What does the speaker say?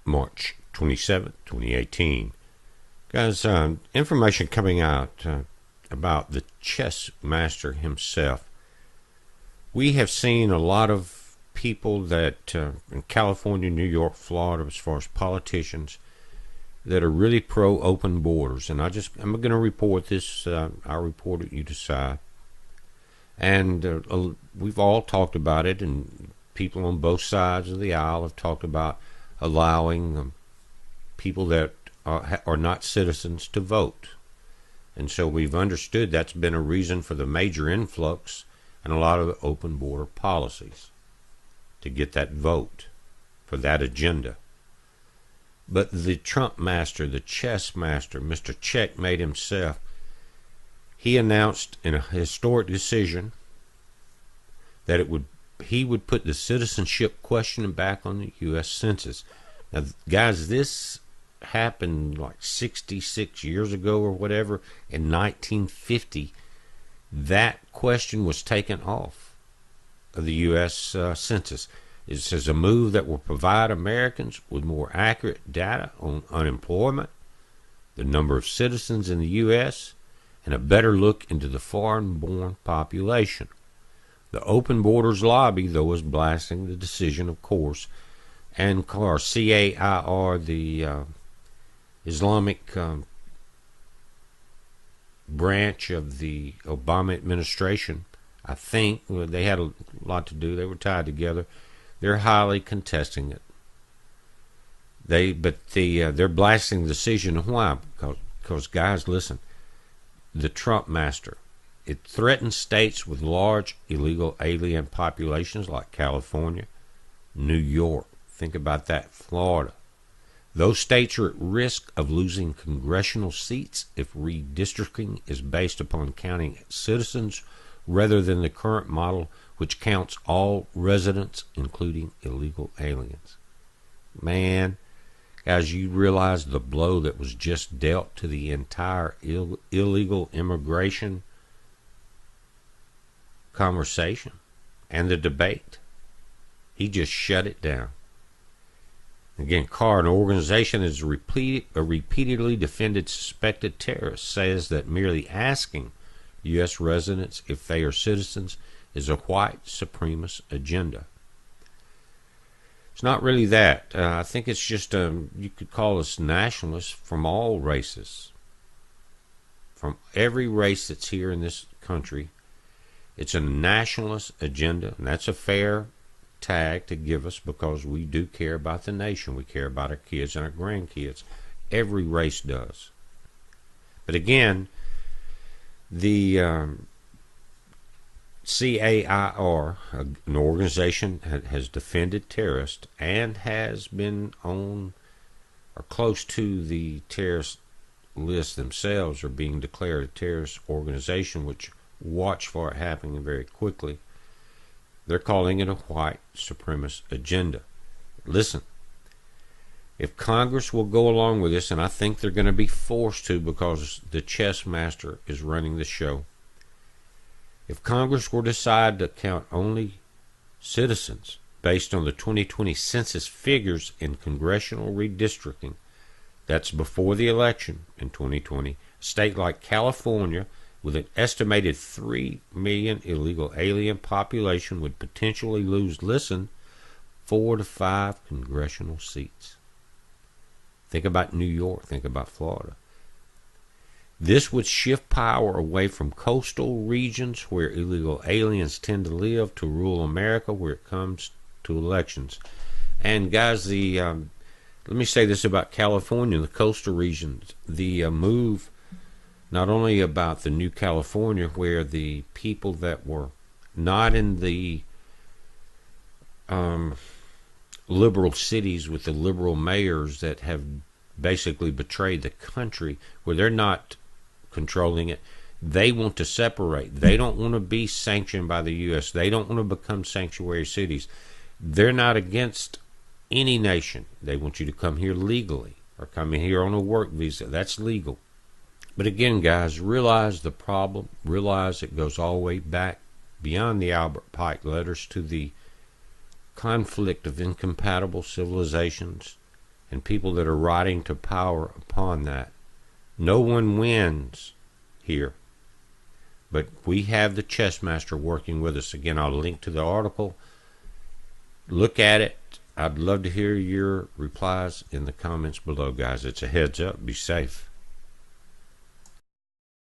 March 27, 2018. Guys, information coming out about the chess master himself. We have seen a lot of people that in California, New York, Florida, as far as politicians, that are really pro open borders. And I'm going to report this. I'll report it, you decide. And we've all talked about it, and people on both sides of the aisle have talked about allowing people that are not citizens to vote. And so we've understood that's been a reason for the major influx and a lot of the open border policies, to get that vote for that agenda. But the Trump master, the chess master, Mr. Checkmate himself, he announced in a historic decision that he would put the citizenship question back on the U.S. Census. Now, guys, this happened like 66 years ago or whatever. In 1950, that question was taken off of the U.S. Census. It says a move that will provide Americans with more accurate data on unemployment, the number of citizens in the U.S., and a better look into the foreign-born population. The Open Borders lobby, though, is blasting the decision, of course, and CAIR, the Islamic branch of the Obama administration, I think they had a lot to do. They were tied together. They're highly contesting it. They're blasting the decision. Why? Because guys, listen. The Trump master, it threatens states with large illegal alien populations like California, New York. Think about that, Florida. Those states are at risk of losing congressional seats if redistricting is based upon counting citizens rather than the current model, which counts all residents, including illegal aliens. Man, guys, you realize the blow that was just dealt to the entire illegal immigration conversation and the debate. He just shut it down. Again, Carr, an organization that has repeatedly defended suspected terrorists, says that merely asking U.S. residents if they are citizens is a white supremacist agenda. It's not really that. I think it's just, you could call us nationalists from all races. From every race that's here in this country. It's a nationalist agenda, and that's a fair tag to give us because we do care about the nation. We care about our kids and our grandkids. Every race does. But again, the CAIR, an organization that has defended terrorists and has been on or close to the terrorist list themselves, are being declared a terrorist organization, which watch for it happening very quickly. They're calling it a white supremacist agenda. Listen, if Congress will go along with this, and I think they're going to be forced to because the chess master is running the show, if Congress will decide to count only citizens based on the 2020 census figures in congressional redistricting, that's before the election in 2020, a state like California, with an estimated 3 million illegal alien population, would potentially lose, listen, 4 to 5 congressional seats. Think about New York. Think about Florida. This would shift power away from coastal regions where illegal aliens tend to live to rural America where it comes to elections. And guys, let me say this about California, the coastal regions. The move, not only about the new California, where the people that were not in the liberal cities with the liberal mayors that have basically betrayed the country, where they're not controlling it, they want to separate. They don't want to be sanctioned by the U.S. They don't want to become sanctuary cities. They're not against any nation. They want you to come here legally or come in here on a work visa. That's legal. But again, guys, realize the problem. Realize it goes all the way back beyond the Albert Pike letters to the conflict of incompatible civilizations and people that are riding to power upon that. No one wins here. But we have the chess master working with us. Again, I'll link to the article. Look at it. I'd love to hear your replies in the comments below, guys. It's a heads up. Be safe.